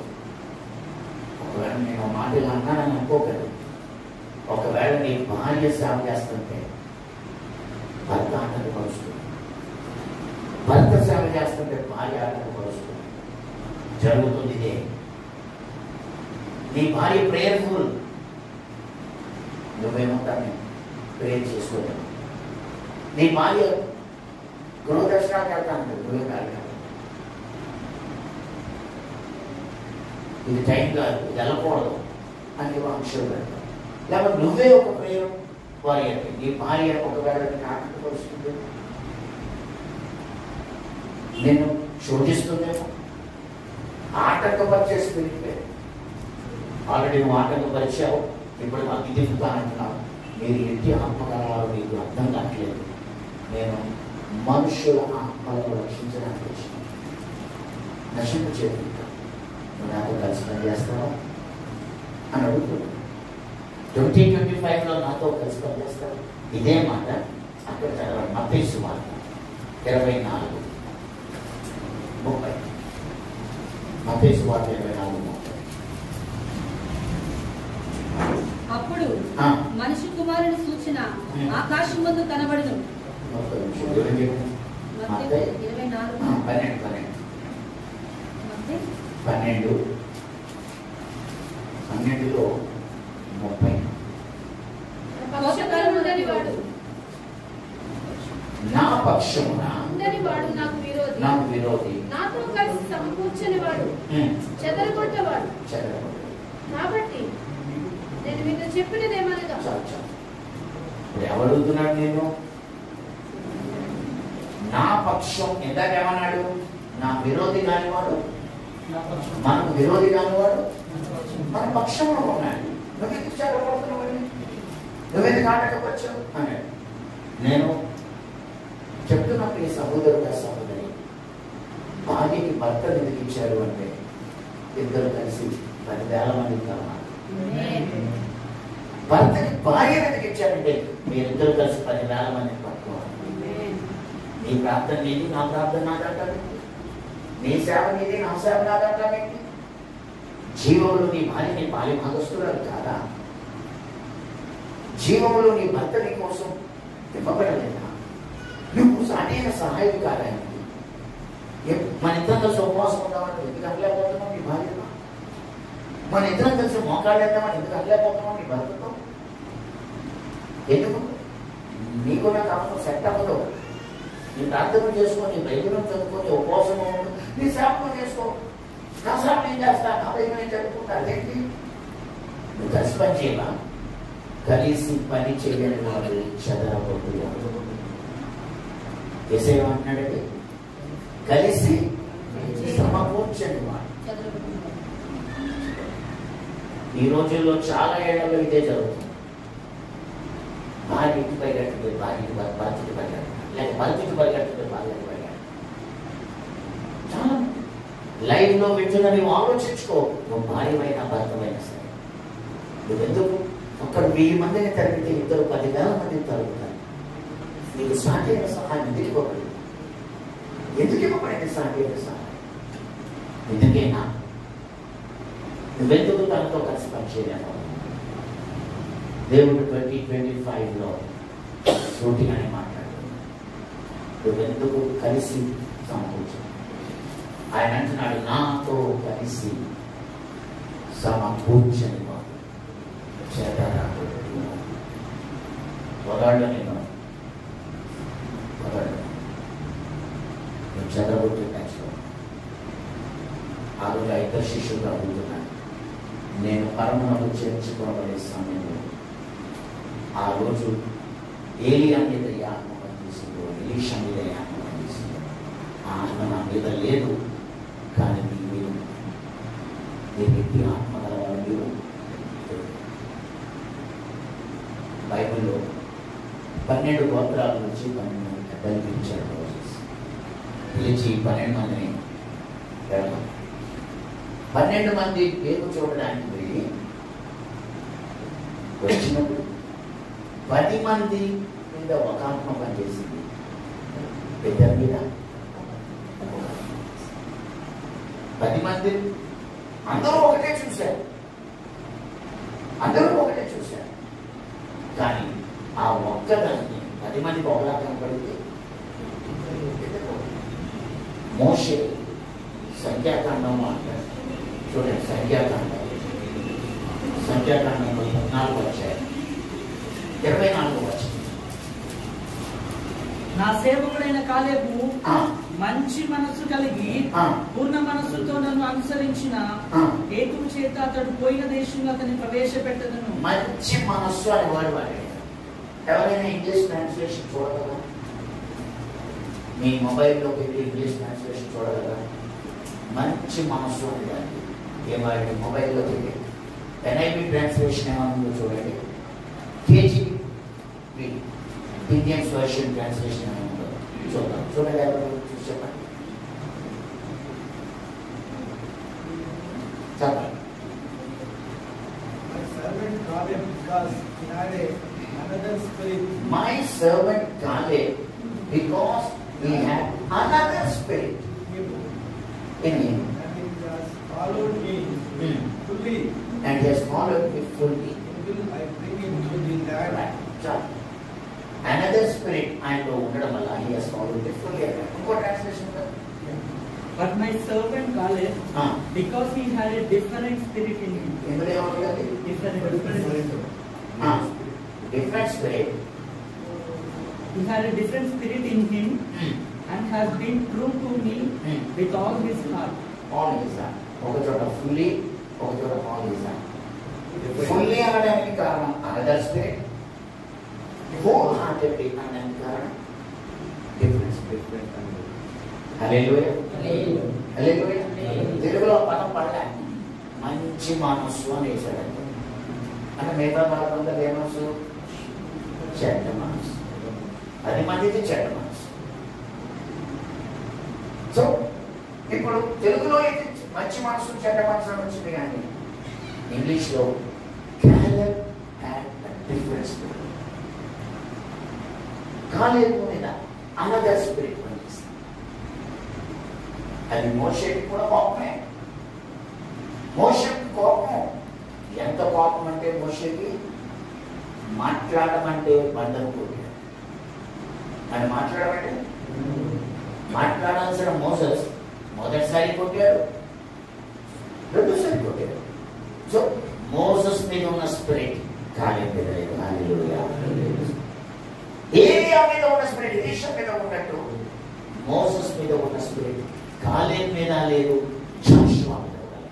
[SPEAKER 1] ఒకవేళ నేను మాటలు అన్నానని అనుకోగలరు. ఒకవేళ నీ భార్య సేవ చేస్తుంటే భర్త ఆటంకపరుస్తుంది, భర్త సేవ చేస్తుంటే భార్య ఆటంకపరుస్తుంది. జరుగుతుంది ఇదే. నీ భార్య ప్రేయర్ఫుల్, నువ్వేమంటాను ప్రేయర్ చేసుకోలేము. నీ భార్య గృహదర్శనానికి వెళ్తాను, నువ్వే కాదు, ఇది టైం కాదు, ఇది వెళ్ళకూడదు అని అంశాలు పెడతాం. లేకపోతే నువ్వే ఒక ప్రేయర్ వారియర్, నీ భార్య ఒకవేళ ఆటంకపరుస్తుంది, నేను శోధిస్తుందేమో, ఆటంకపరిచే స్పిరిట్. ఆల్రెడీ నువ్వు ఆటంకపరిచావు, ఇప్పుడు మాకు దిగుతానంటున్నావు. మీరు ఎట్టి ఆత్మగలవారు మీకు అర్థం కావట్లేదు. నేను మనుషుల ఆత్మలను రక్షించడానికి వచ్చాను, నశింపు చేరుకుంటా. నువ్వు నాతో కలిసి పనిచేస్తావా అని అడుగుతున్నాను. 2025లో నాతో కలిసి పనిచేస్తావు. ఇదే మాట అక్కడ చదవండి, మత్తయి సువార్త 24:30. మత్తయి సువార్త 24:30.
[SPEAKER 3] ఆ
[SPEAKER 4] మనిషి కుమారుని సూచన ఆకాశం ముందు కనబడును.
[SPEAKER 1] 12:30 నా పక్షమున
[SPEAKER 4] వాడు
[SPEAKER 1] నాకు విరోధి,
[SPEAKER 4] నాతో కలిసి సమకూర్చని వాడు, చెదరగొట్టవాడు. కాబట్టి నేను మీతో చెప్పినదేమనగా,
[SPEAKER 1] ఎవడుతున్నాడు? నేను నా పక్షం ఎందాకేమన్నాడు? నా విరోధి కానివాడు, మనకు విరోధి కానివాడు మన పక్షంలో ఉన్నాడు. నువ్వెందుకు చెదరగొడుతున్నావు? నువ్వెందుకు ఆటకపోవచ్చావు అన్నాడు. నేను చెప్తున్నప్పుడు ఈ సహోదరుడు సహోదరి, భార్యకి భర్త ఎందుకు ఇచ్చాడు అంటే ఇద్దరు కలిసి 10,000 మంది కావాలి. భర్తకి భార్య ఎందుకు ఇచ్చాడంటే మీరిద్దరు కలిసి 10,000 మందిని పట్టుకోవాలి. నీ ప్రార్థన నీది, నా ప్రార్థన నాదంటాడు. నీ సేవ నీది, నా సేవ నాదంటాడేంటి? జీవములు నీ భార్య నీ పాలి భాగస్తురాలు కాదా? జీవములు నీ భర్త నీ కోసం ఇవ్వబడలేదా? నువ్వు సాటైన సహాయం కాదానికి మన ఇద్దరం కలిసి ఉపవాసం ఉందామని ఎందుకు అనలేకపోతున్నావు నీ భార్యతో? మన ఇద్దరం కలిసి మోకాళ్ళేద్దామని ఎందుకు అనలేకపోతున్నావు నీ భర్తతో? ఎందుకు? నీకు నాకు అవసరం సెట్ అవ్వదు. నీ ప్రార్థన చేసుకొని, బైబిల్ చదువుకొని, ఉపవాసం ఉండు, నీ సేవను చేసుకో. నా సేవ ఏం చేస్తా, నా బైబిల్ ఏం చదువుకుంటా? అదేంటి? నువ్వు కలిసి పని చేయవా? కలిసి పని చేయని వాడు చెదరగొట్టు. ఏసేమంటున్నాడండి? కలిసి సమకూర్చని వాడు. ఈ రోజుల్లో చాలా ఏళ్లలో ఇదే జరుగుతుంది. భార్య ఇంటి పరిగెట్టుకుపోయి భార్యకి భర్తకి పరిగెట్టు, లేక భర్తకి పరిగెట్టుకుపోయి భార్యకి పరిగెట్టు. చాలా లైవ్ లో వింటున్నా నువ్వు ఆలోచించుకో. నువ్వు భార్యమైనా భర్తమైనా సరే, నువ్వెందుకు అక్కడ 1000 మందిని తరిగితే ఇద్దరు 10,000 మందిని తరుగుతారు. నీకు సాధ్యమైన సహాయం ఎందుకు ఇవ్వబడింది? ఎందుకు ఇవ్వబడింది సాధ్యమైన సహాయం? ఎందుకేనా? నువ్వెందుకు తనతో కలిసి పనిచేయలేము? దేవుడు 2025లో సూటిగానే మాట్లాడుతున్నాడు. నువ్వెందుకు కలిసి సమకూర్చు? ఆయన అంటున్నాడు, నాతో కలిసి సమకూర్చని వాడు చెదరగొట్టు. పొగాళ్ళు నేను చెదరగొట్టి టచ్లో ఆ రోజు 5 శిష్యులు అడుగుతున్నాను, నేను పరమను చేర్చుకోబడే సమయంలో ఆ రోజు ఏలియా మీద ఆత్మ పనిచేసిందో, ఎలీషా మీద ఆత్మ పనిచేసిందో, ఆ ఆత్మ నా మీద లేదు, కానీ మీ మీద మీరు ఎట్టి ఆత్మ గలవాళ్ళు మీరు. బైబిల్లో 12 గోత్రాల నుంచి 12 పెద్దలు పిలిచారు. పిలిచి 12 మందిని 12 మంది పేరు చూడడానికి వెళ్ళి వచ్చినప్పుడు 10 మంది మీద ఒక ఆత్మ పనిచేసింది, పెద్దల మీద 10 మంది అందరూ ఒకటే చూశారు. కానీ ఆ ఒక్కదాన్ని 10 మందికి ఒకలా కనపడితే మోషే సంఖ్యాకాండంలో అంటారు. చూడండి, సంఖ్యాకాండంలో 14 వచ్చాయి, 24 వచ్చాయి.
[SPEAKER 3] నా సేవకుడైన కాలేబు మంచి మనస్సు కలిగి పూర్ణ మనస్సుతో నన్ను అనుసరించిన హేతువు చేత అతడు పోయిన దేశంలో అతన్ని ప్రవేశపెట్టదను.
[SPEAKER 1] మంచి మనస్సు అని వాడు వాడాడు. ఎవరైనా ఇంగ్లీష్ ట్రాన్స్లేషన్ చూడగలరా? మీ మొబైల్లో పెట్టి ఇంగ్లీష్ ట్రాన్స్లేషన్ చూడగలరా? మంచి మనస్సు అని దాన్ని ఏమాడి మొబైల్లో పెట్టి ఎన్ఐబి ట్రాన్స్లేషన్ ఏమన్నా చూడండి. కేజీబీ ఇండియన్ వర్షన్ ట్రాన్స్లేషన్ ఏమన్నా చూద్దాం. చూడండి, ఎవరు చూసి చెప్పండి. చెప్పండి. My servant Caleb, because he had another spirit in him,
[SPEAKER 2] and he has followed me fully,
[SPEAKER 1] and he has followed me fully.
[SPEAKER 2] I bring him to
[SPEAKER 1] another spirit ఆయనలో ఉండడం వల్ల he has followed differently. ఇంకో translation
[SPEAKER 3] But my servant Caleb, because he had a different spirit in him.
[SPEAKER 1] Different spirit.
[SPEAKER 3] He had a different spirit in him and has been true to me with all his heart.
[SPEAKER 1] All his heart. ఒక చోట fully, ఒక చోట all his heart. Fully అనడానికి కారణం another spirit. Wholeheartedly అనడానికి కారణం different spirit. హల్లెలూయా. హల్లెలూయా. తెలుగులో పదం పడలే, మంచి మనస్సు అని వేశాడంటే. అంటే మిగతా వాళ్ళందరూ ఏ మనసు? చెడ్డ మనసు. అది మంచిది, చెడ్డ మనసు. సో ఇప్పుడు తెలుగులో అయితే మంచి మనసు, చెడ్డ మనసు అని వచ్చింది, కానీ ఇంగ్లీష్లో Caleb had a different spirit. Caleb మీద అనదర్ స్పిరిట్ పనిచేస్తుంది. అది మోషేకి కూడా కోపమే. మోషేకి కోపం. ఎంత కోపం అంటే మోషేకి మాట్లాడమంటే బండను కొట్టాడు. ఆయన మాట్లాడాల్సిన మోసెస్ మొదటిసారి కొట్టాడు, రెండోసారి కొట్టాడు. సో మోసెస్ మీద ఉన్న స్పిరిట్ కాలేబ్ మీద లేదు. హల్లెలూయా. ఏరియా మీద ఉన్న స్పిరిట్ దేశం మీద ఉన్నట్టు మోసెస్ మీద ఉన్న స్పిరిట్ కాలేబ్ మీద లేదు, జాషువా మీద లేదు.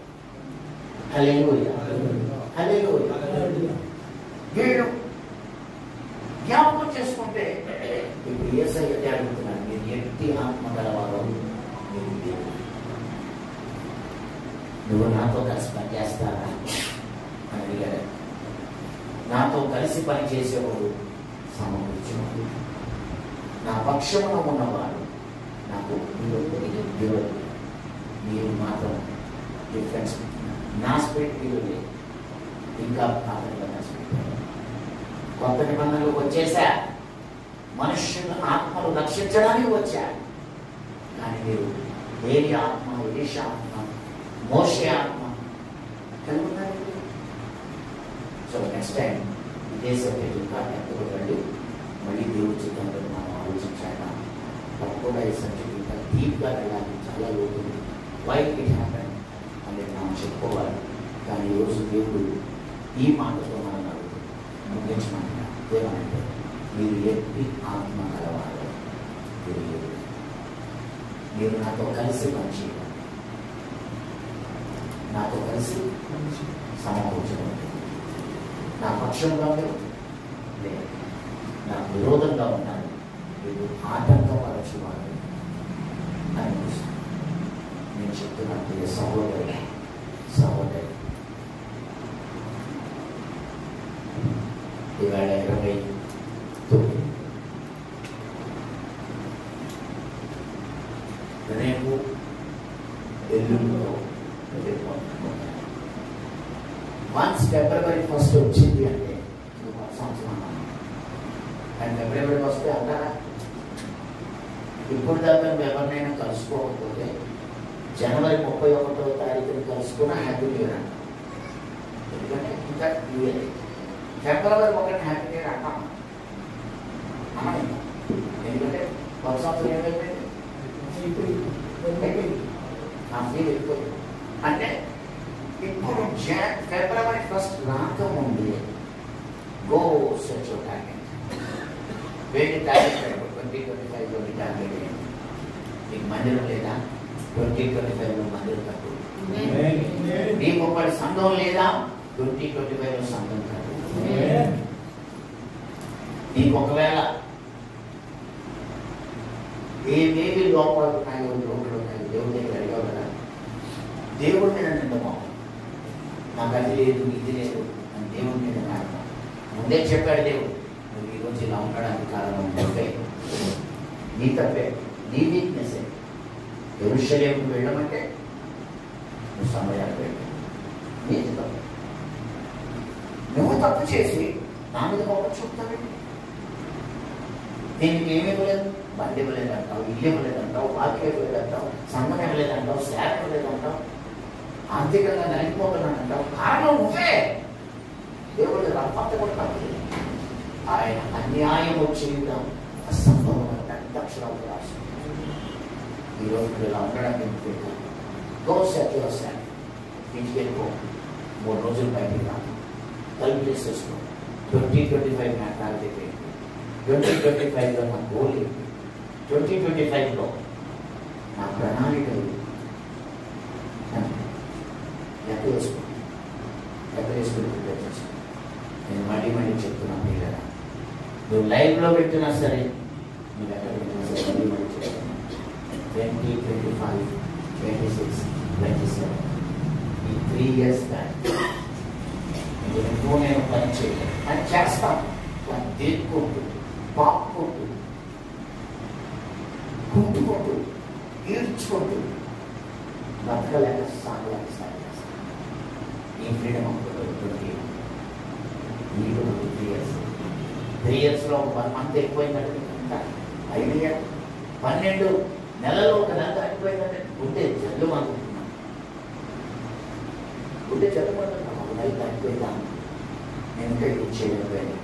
[SPEAKER 1] హల్లెలూయా. హల్లెలూయా. వీళ్ళు జ్ఞాపకం చేసుకుంటే ఇప్పుడు యేసయ్య అడుగుతున్నాడు, మీరు ఎట్టి ఆత్మ గలవారో నువ్వు నాతో కలిసి పని చేస్తారా అని అడిగాడు. నాతో కలిసి పని చేసేవాడు సమకూర్చున్నాడు. నా పక్షమున ఉన్నవాడు నాకు విరోధి. మీరు మాత్రం డిఫరెన్స్. నా స్పిరిట్ విరోధి. ఇంకా కొత్త నిబంధనలు వచ్చేసా, మనుష్యుల ఆత్మలు రక్షించడానికి వచ్చా. కానీ మీరు ఏలి ఆత్మ, ఏష ఆత్మ, మోషే ఆత్మ కలిగి ఉన్నారు. సో నెక్స్ట్ టైం ఇదే సబ్జెక్ట్ ఇంకా ఎంతకండి మళ్ళీ దేవుడి చిత్రంలో మనం ఆలోచించాక తప్పకుండా ఈ సబ్జెక్ట్ ఇంకా డీప్గా వెళ్ళాలి. చాలా లోతుంది. వై ఇట్ హ్యాపెన్ అనేది మనం చెప్పుకోవాలి. కానీ ఈరోజు దేవుడు ఈ మాటతో మనం ముగించమంటున్నాడు. ఏమనంటే మీరు ఎట్టి ఆత్మ కలవారు, మీరు నాతో కలిసి పనిచేయాలి, నాతో కలిసి సమకూర్చడం. నా పక్షంగా లేదు, నాకు విరోధంగా ఉన్నారు, మీరు ఆటంకం పరచువారు అనిపిస్తుంది. నేను చెప్తున్నట్టు సహోదరి ఇవాళ 29, రేపు ఎల్లుండిలో వన్స్ ఫిబ్రవరి 1 వచ్చింది అంటే సంవత్సరం. అండ్ ఫిబ్రవరి వస్తే అంటారా? ఇప్పుడు దాకా ఎవరినైనా కలుసుకోకపోతే జనవరి 31వ తారీఖుని కలుసుకున్న హ్యాపీ న్యూ ఇయర్ అంట. ఎందుకంటే ఇంకా new year February 1 happy new year అంటాం. ఎందుకంటే ఒక సంవత్సరం ఏమైపోయింది, నా ఫీల్ ఎక్కువ. అంటే ఇప్పుడు ఫిబ్రవరి 1 రాకముందు గో సెర్చ్ యువర్ టార్గెట్. వేడి టార్గెట్ 2025 టార్గెట్. మీకు మందిరం లేదా? 2025 మందిరం కట్టు. నీకు ఒకటి సంఘం లేదా? 2025 సంఘం కట్టు. నీకు ఒకవేళ ఏమేమి లోపాలు ఉన్నాయో, లోపలు ఉన్నాయో దేవుడి దగ్గర అడిగావు కదా, దేవుడి మీద నిందమో, నాకు అది లేదు ఇది లేదు అని దేవుడి మీద నాడమో. ముందే చెప్పాడు దేవుడు, నువ్వు ఈరోజు ఇలా ఉండడానికి కారణం తప్పే, నీ తప్పే, నీ వీక్నెస్. యెరూషలేముకు వెళ్ళమంటే నువ్వు సమయానికి వెళ్ళి నీది తప్పు. నువ్వు తప్పు చేసి నా మీద గొప్ప చూపుతావేంటి? నేను ఏమి ఇవ్వలేదు, బండి ఇవ్వలేదంటావు, ఇల్లు ఇవ్వలేదంటావు, వాక్యం ఇవ్వలేదంటావు, సంఘం ఇవ్వలేదంటావు, సేవ ఇవ్వలేదంటావు, ఆర్థికంగా నలిగిపోతున్నానంటావు. కారణం నువ్వే. దేవుడు రప్పంత కూడా తప్పు. ఆయన న్యాయము చేయడం అసంభవం పెద్ద అక్షరాలు రాసి ఈరోజు ఇలా ఉండడానికి గోశాఖ ఇంటికి వెళ్ళిపో 3 రోజులు బయటికి రాదు తలుపు చేసేసుకో 2025 నా టార్గెట్ ఏంటి 2025లో నా గోల్ ఏంటి 2025లో నా ప్రణాళిక లెక్క వేసుకుని ప్రిపేర్ చేసుకో నేను మళ్ళీ చెప్తున్నా పిల్లరా నువ్వు లైవ్లో పెట్టినా సరే నువ్వు ఎక్కడ పెట్టినా సరే మళ్ళీ చెప్తున్నా 2025 26 27 ఈ 3 years బ్యాక్ నువ్వు నేను పని చేయలేదు అని చేస్తాను దాన్ని దేక్కుంటూ పాక్కుంటూ కుంటుకుంటూ ఈడ్చుకుంటూ బతకలేక సాగలేక సాగేస్తాను ఈ ఫ్రీడమ్ అనుకుంటుంది నీకు 3 years 3 yearsలో 1 month ఎక్కువైందంటే ఐడియా 12 నెలలో ఒక నెల అయిపోయిందంటే ఉంటే జల్లు అనుకుంటున్నాను ఉంటే చదువుకుంటున్నాను లైఫ్ అయిపోయిందాను నేను ఇంకా ఇది చేయలేకపోయాను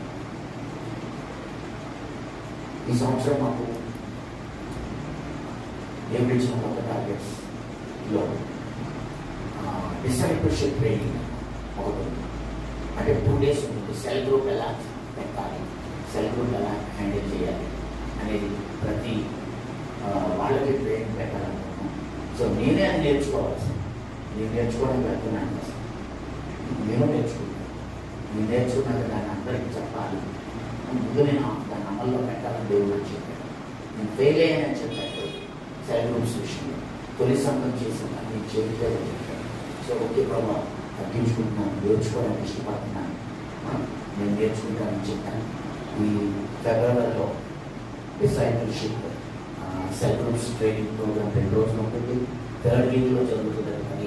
[SPEAKER 1] ఈ సంవత్సరం మాకు దేవుడు ఇచ్చిన కొత్త టార్గెట్స్లో డిసైపుల్షిప్ ట్రైనింగ్ ఒకటి అంటే 2 days ఉంటుంది సెల్ గ్రూప్ ఎలా పెట్టాలి సెల్ గ్రూప్ ఎలా హ్యాండిల్ చేయాలి అనేది ప్రతి వాళ్ళకి ట్రైనింగ్ పెట్టాలనుకున్నాం సో నేనే అది నేర్చుకోవాల్సి నేను నేర్చుకోవడానికి వెళ్తున్నాను నేను నేర్చుకుంటాను నేను నేర్చుకున్నాక దాన్ని అందరికీ చెప్పాలి ముందు నేను దాన్ని అమల్లో పెట్టాలని దేవుడు అని చెప్పాను నేను ఫెయిల్ అయ్యానని చెప్పాను సెల్ గ్రూప్స్ విషయంలో తొలి సంఘం చేసిన నేను చేయలేదని చెప్పాను సో ఒకే ప్రభావం తగ్గించుకుంటున్నాను నేర్చుకోవడానికి ఇష్టపడుతున్నాను నేను నేర్చుకుంటానని చెప్పాను ఈ ఫిబ్రవరిలో discipleship cell groups training programme 2 రోజులు ఉంటుంది 3rd weekలో జరుగుతుంది అది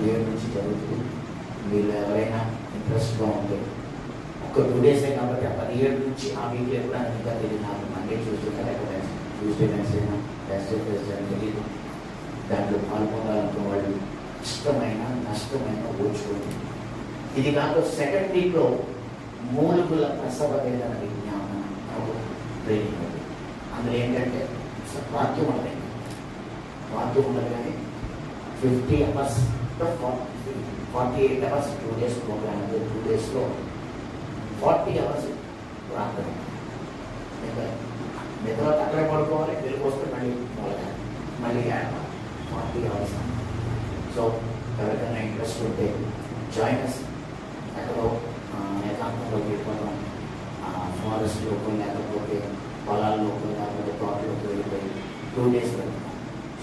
[SPEAKER 1] 7 నుంచి జరుగుతుంది మీరు ఎవరైనా ఇంట్రెస్ట్గా ఉంటే ఒక 2 days కాబట్టి ఆ 17 నుంచి ఆ వీక్లో కూడా ఇంకా తెలియదు నాకు మండే ట్యూస్డే లేకపోతే ట్యూస్డే వెన్స్డేనా థర్స్డే అని తెలియదు దాంట్లో పాల్గొనాలనుకున్న వాళ్ళు ఇష్టమైన నష్టమైన ఓర్చుకోండి ఇది కాక 2nd weekలో మూలికల ప్రసవ వేదన విజ్ఞానం ట్రైనింగ్ ఉంది అందులో ఏంటంటే వాక్యం ఉండదు కానీ 50 hours 48 hours 2 days programme 2 daysలో 40 hours ప్రార్థన మిగతా అక్కడే పడుకోవాలి వెళ్ళి వస్తే మళ్ళీ 40 hours సో ఎవరికైనా ఇంట్రెస్ట్ ఉంటే జాయిన్ అస్ ఎక్కడో ఏకాంతంలో వెళ్ళిపోతాం ఫారెస్ట్లోకి లేకపోతే పొలాల్లోకి లేకపోతే తోటలోకి వెళ్ళిపోయి 2 days పెడతాం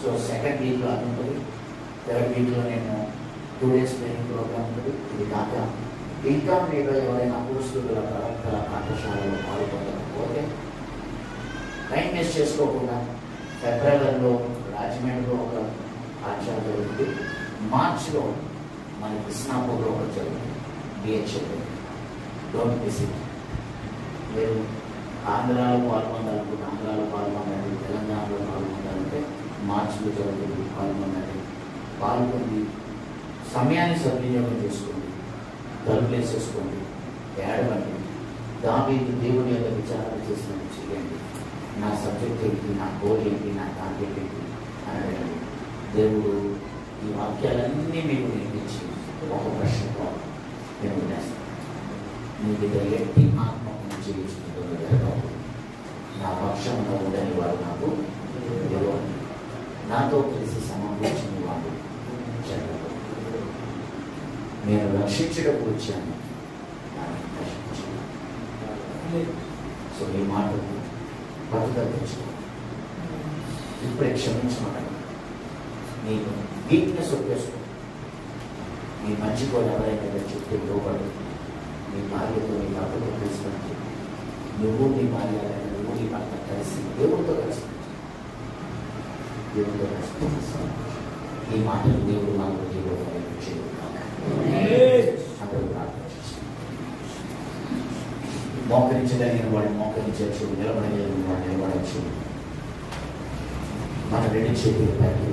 [SPEAKER 1] సో 2nd weekలో అది ఉంటుంది 3rd weekలో నేను 2 days ట్రైనింగ్ ప్రోగ్రామ్ ఉంటుంది ఇది కాక ఇంకా మీరు ఎవరైనా అపురుషుల ప్రవక్తల పాఠశాలలో పాల్గొనకపోతే టైం వేస్ట్ చేసుకోకుండా ఫిబ్రవరిలో రాజమండ్రిలో ఒక పాఠశాల జరుగుతుంది మార్చిలో మన కృష్ణాపూర్లో ఒక జరుగుతుంది బిహెచ్ఎల్ డోంట్ మిస్ ఇట్ మీరు ఆంధ్రాలో పాల్గొనాలి తెలంగాణలో పాల్గొనాలంటే మార్చిలో జరుగుతుంది పాల్గొని సమయాన్ని సద్వినియోగం చేసుకోండి తలుపులు వేసేసుకోండి ఏడవండి దావీదు దేవుని యొక్క విచారణ చేసినట్టు చేయండి నా సబ్జెక్ట్ ఏంటి నా గోల్ ఏంటి నా టార్గెట్ ఏంటి అని అడగండి దేవుడు ఈ వాక్యాలన్నీ మీకు నేర్పించి ఒక ప్రశ్నతో నేను వదిలేస్తాను నీ దగ్గర ఎట్టి ఆత్మను జీవించుకుంటూ నా పక్షంలో ఉండని వాడు నాకు ఎవరు నాతో కలిసి సమావేశించిన వాడు జరగదు నేను రక్షించడానికి వచ్చాను సో ఈ మాటలు బతుక తెచ్చుకో ఇప్పుడే క్షమించమని నీకు వీక్నెస్ ఒప్పేసుకో నీ మంచి కూడా ఎవరైనా చెప్తే లోపడు నీ భార్యతో నీ భర్తతో కలిసినట్టు నువ్వు నీ భార్య నువ్వు నీ భర్త కలిసి దేవుడితో కలిసి ఈ మాటలు దేవుడు మా జీవితంలో అందరూ ప్రార్థన చేస్తారు మోకరించగలిగిన వాడు మోకరించవచ్చు నిలబడగలిగిన వాడు నిలబడవచ్చు మన 2 చేతులు పైకి